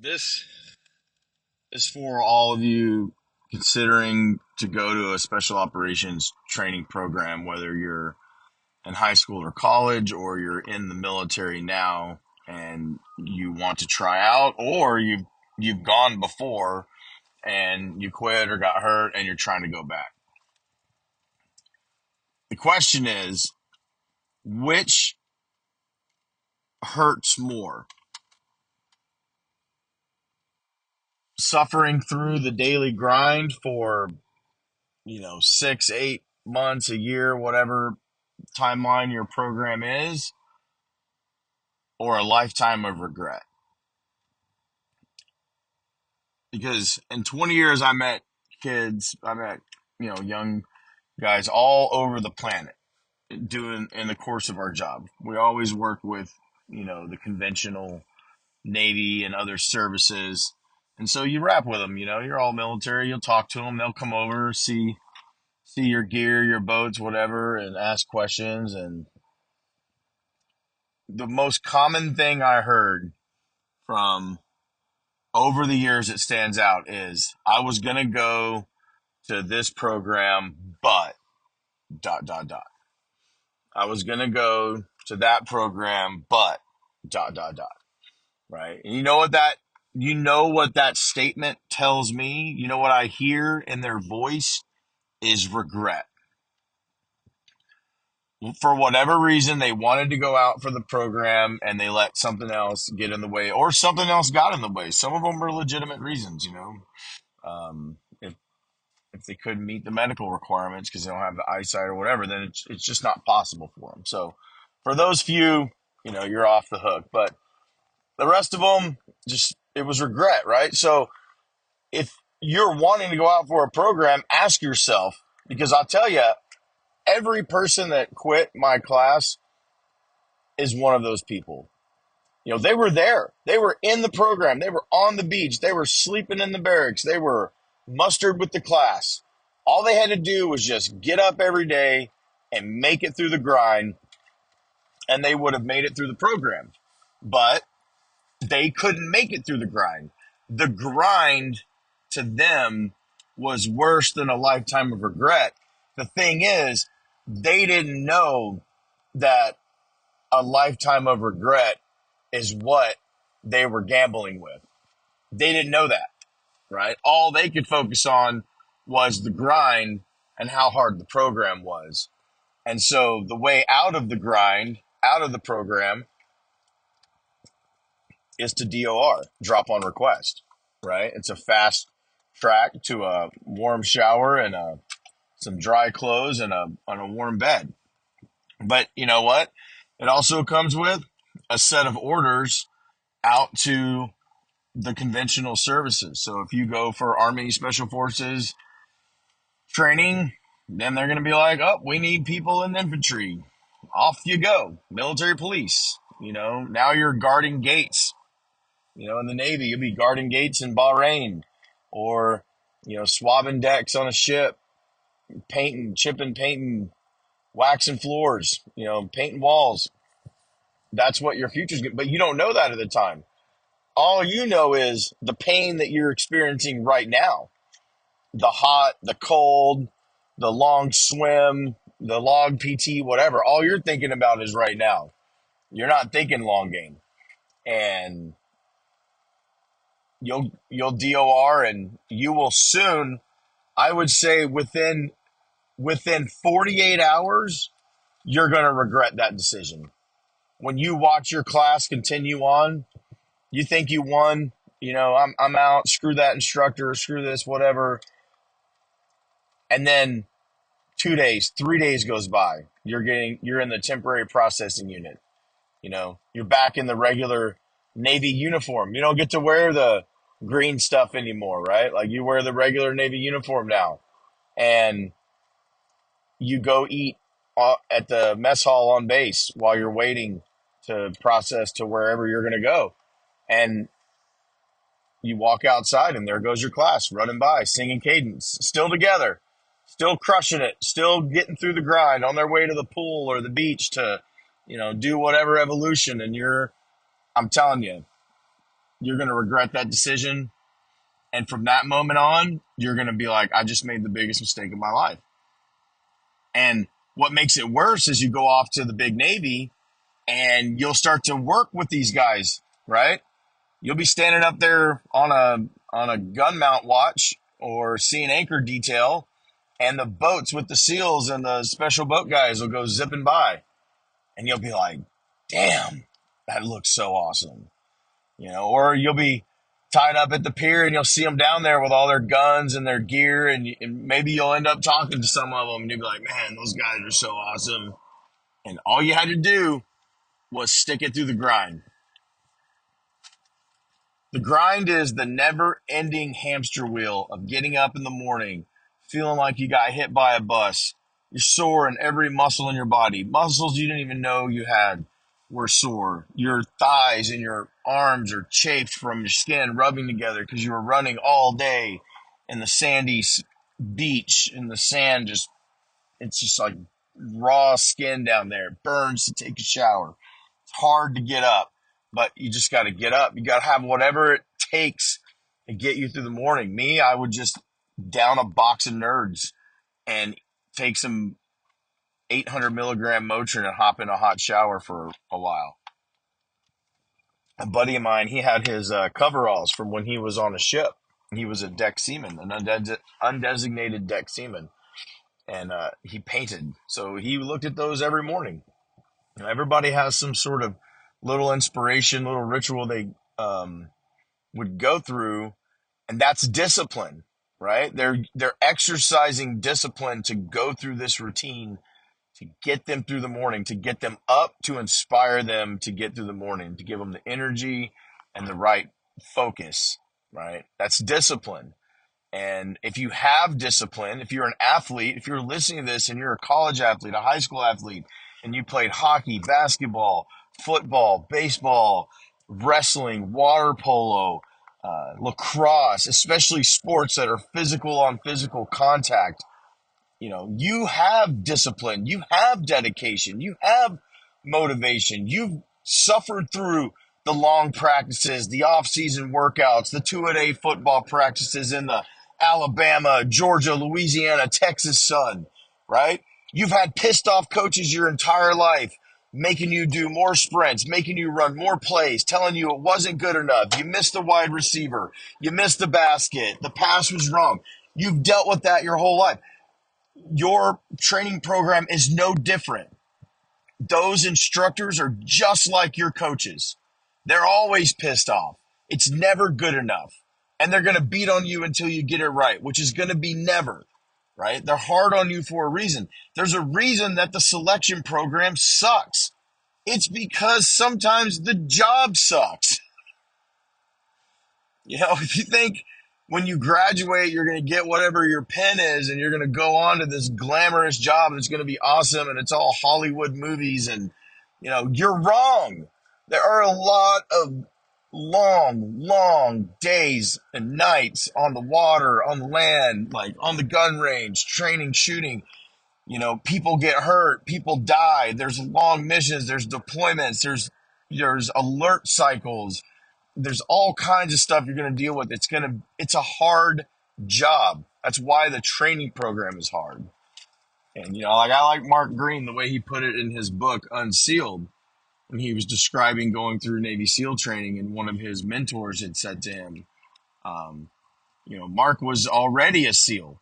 This is for all of you considering to go to a special operations training program, whether you're in high school or college, or you're in the military now and you want to try out, or you've gone before and you quit or got hurt and you're trying to go back. The question is, which hurts more? Suffering through the daily grind for, 6, 8 months, a year, whatever timeline your program is, or a lifetime of regret? Because in 20 years, I met, young guys all over the planet doing in the course of our job. We always work with, the conventional Navy and other services. And so you rap with them, you're all military. You'll talk to them. They'll come over, see your gear, your boats, whatever, and ask questions. And the most common thing I heard from over the years that stands out is, I was going to go to this program, but dot, dot, dot. I was going to go to that program, but dot, dot, dot. Right. And you know what that statement tells me? You know what I hear in their voice is regret. For whatever reason, they wanted to go out for the program and they let something else get in the way, or something else got in the way. Some of them were legitimate reasons, if they couldn't meet the medical requirements because they don't have the eyesight or whatever, then it's just not possible for them. So for those few, you're off the hook. But the rest of them, just, it was regret, right? So if you're wanting to go out for a program, ask yourself, because I'll tell you, every person that quit my class is one of those people. They were there. They were in the program. They were on the beach. They were sleeping in the barracks. They were mustered with the class. All they had to do was just get up every day and make it through the grind, and they would have made it through the program. But they couldn't make it through the grind. The grind to them was worse than a lifetime of regret. The thing is, they didn't know that a lifetime of regret is what they were gambling with. They didn't know that, right? All they could focus on was the grind and how hard the program was. And so the way out of the grind, out of the program, is to DOR, drop on request, right? It's a fast track to a warm shower and some dry clothes and a warm bed. But you know what? It also comes with a set of orders out to the conventional services. So if you go for Army Special Forces training, then they're going to be like, oh, we need people in infantry. Off you go. Military police. Now you're guarding gates. In the Navy, you'll be guarding gates in Bahrain, or, swabbing decks on a ship, painting, waxing floors, painting walls. That's what your future's going to be. But you don't know that at the time. All you know is the pain that you're experiencing right now. The hot, the cold, the long swim, the log PT, whatever. All you're thinking about is right now. You're not thinking long game. And you'll DOR, and you will soon, I would say within 48 hours, you're going to regret that decision. When you watch your class continue on, you think you won, I'm out, screw that instructor, screw this, whatever. And then 2 days, 3 days goes by. You're in the temporary processing unit. You're back in the regular Navy uniform. You don't get to wear the green stuff anymore, right? Like, you wear the regular Navy uniform now. And you go eat at the mess hall on base while you're waiting to process to wherever you're going to go. And you walk outside, and there goes your class running by, singing cadence, still together, still crushing it, still getting through the grind, on their way to the pool or the beach to, do whatever evolution. And you're I'm telling you, you're going to regret that decision. And from that moment on, you're going to be like, I just made the biggest mistake of my life. And what makes it worse is you go off to the big Navy and you'll start to work with these guys, right? You'll be standing up there on a gun mount watch or seeing anchor detail, and the boats with the SEALs and the special boat guys will go zipping by, and you'll be like, "Damn, that looks so awesome," Or you'll be tied up at the pier, and you'll see them down there with all their guns and their gear, and maybe you'll end up talking to some of them, and you'll be like, "Man, those guys are so awesome," and all you had to do was stick it through the grind. The grind is the never ending hamster wheel of getting up in the morning, feeling like you got hit by a bus. You're sore in every muscle in your body. Muscles you didn't even know you had were sore. Your thighs and your arms are chafed from your skin rubbing together because you were running all day in the sandy beach, and the sand it's just like raw skin down there. It burns to take a shower. It's hard to get up, but you just got to get up. You got to have whatever it takes to get you through the morning. Me, I would just down a box of Nerds and take some 800 milligram Motrin and hop in a hot shower for a while. A buddy of mine, he had his coveralls from when he was on a ship. He was a deck seaman, an undesignated deck seaman, and he painted. So he looked at those every morning. Everybody has some sort of little inspiration, little ritual they would go through, and that's discipline, right? They're exercising discipline to go through this routine, to get them through the morning, to get them up, to inspire them to get through the morning, to give them the energy and the right focus, right? That's discipline. And if you have discipline, if you're an athlete, if you're listening to this and you're a college athlete, a high school athlete, and you played hockey, basketball, football, baseball, wrestling, water polo, lacrosse, especially sports that are physical on physical contact, you have discipline, you have dedication, you have motivation. You've suffered through the long practices, the off-season workouts, the two-a-day football practices in the Alabama, Georgia, Louisiana, Texas sun, right? You've had pissed off coaches your entire life, making you do more sprints, making you run more plays, telling you it wasn't good enough. You missed the wide receiver. You missed the basket. The pass was wrong. You've dealt with that your whole life. Your training program is no different. Those instructors are just like your coaches. They're always pissed off. It's never good enough. And they're going to beat on you until you get it right, which is going to be never, right? They're hard on you for a reason. There's a reason that the selection program sucks. It's because sometimes the job sucks. If you think when you graduate, you're going to get whatever your pen is and you're going to go on to this glamorous job and it's going to be awesome and it's all Hollywood movies and, you're wrong. There are a lot of long, long days and nights on the water, on the land, like on the gun range, training, shooting. People get hurt, people die. There's long missions, there's deployments, there's alert cycles. There's all kinds of stuff you're going to deal with. It's a hard job. That's why the training program is hard. And, I like Mark Green, the way he put it in his book, Unsealed, when he was describing going through Navy SEAL training, and one of his mentors had said to him, Mark was already a SEAL,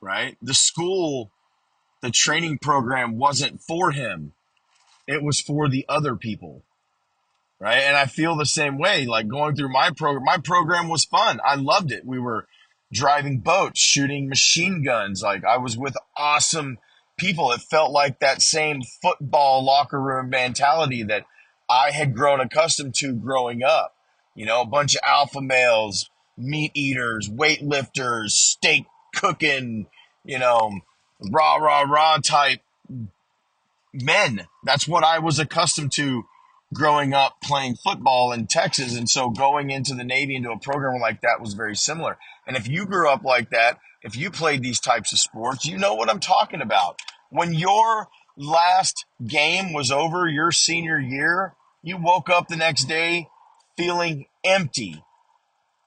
right? The training program wasn't for him. It was for the other people. Right. And I feel the same way, like going through my program was fun. I loved it. We were driving boats, shooting machine guns. Like I was with awesome people. It felt like that same football locker room mentality that I had grown accustomed to growing up. A bunch of alpha males, meat eaters, weightlifters, steak cooking, rah, rah, rah type men. That's what I was accustomed to growing up playing football in Texas. And so going into the Navy, into a program like that, was very similar. And if you grew up like that, if you played these types of sports, you know what I'm talking about. When your last game was over, your senior year, You woke up the next day feeling empty.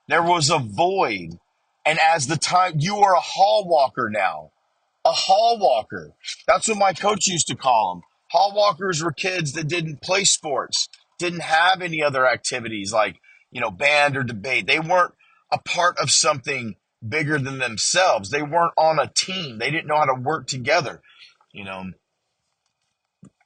There was a void. And as the time, you are a hall walker now. A hall walker. That's what my coach used to call them. Hall walkers were kids that didn't play sports, didn't have any other activities like, band or debate. They weren't a part of something bigger than themselves. They weren't on a team. They didn't know how to work together. You know,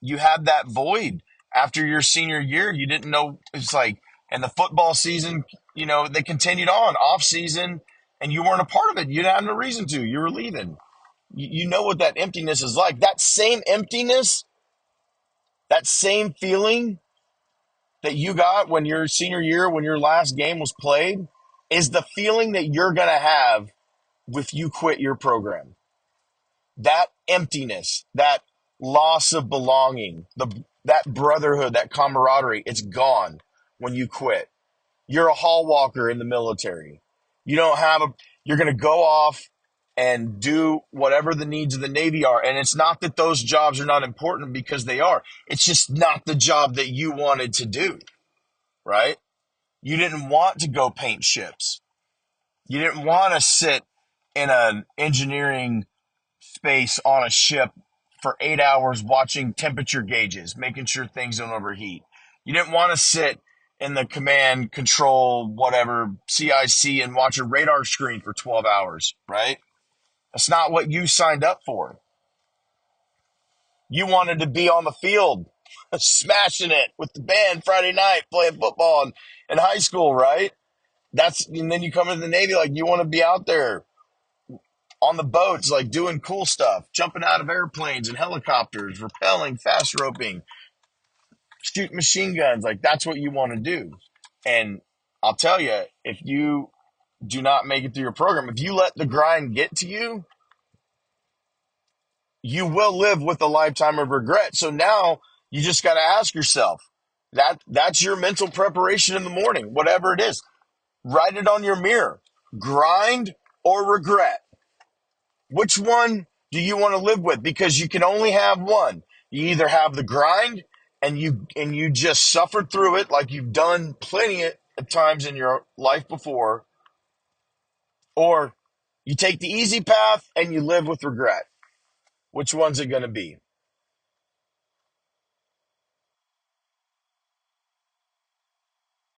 you had that void after your senior year. You didn't know. It's like, and the football season, they continued on off season and you weren't a part of it. You didn't have no reason to. You were leaving. You know what that emptiness is like. That same emptiness, that same feeling that you got when your senior year, when your last game was played, is the feeling that you're going to have if you quit your program. That emptiness, that loss of belonging, that brotherhood, that camaraderie, it's gone when you quit. You're a hall walker in the military. You don't have you're going to go off and do whatever the needs of the Navy are. And it's not that those jobs are not important, because they are. It's just not the job that you wanted to do, right? You didn't want to go paint ships. You didn't want to sit in an engineering space on a ship for 8 hours watching temperature gauges, making sure things don't overheat. You didn't want to sit in the command, control, whatever, CIC and watch a radar screen for 12 hours, right? That's not what you signed up for. You wanted to be on the field, smashing it with the band Friday night, playing football in high school, right? And then you come into the Navy, like, you want to be out there on the boats, like doing cool stuff, jumping out of airplanes and helicopters, rappelling, fast roping, shooting machine guns. Like, that's what you want to do. And I'll tell you, if you do not make it through your program, if you let the grind get to you, you will live with a lifetime of regret. So now you just got to ask yourself, that's your mental preparation in the morning, whatever it is. Write it on your mirror. Grind or regret. Which one do you want to live with? Because you can only have one. You either have the grind and you just suffered through it like you've done plenty of times in your life before, or you take the easy path and you live with regret. Which one's it going to be?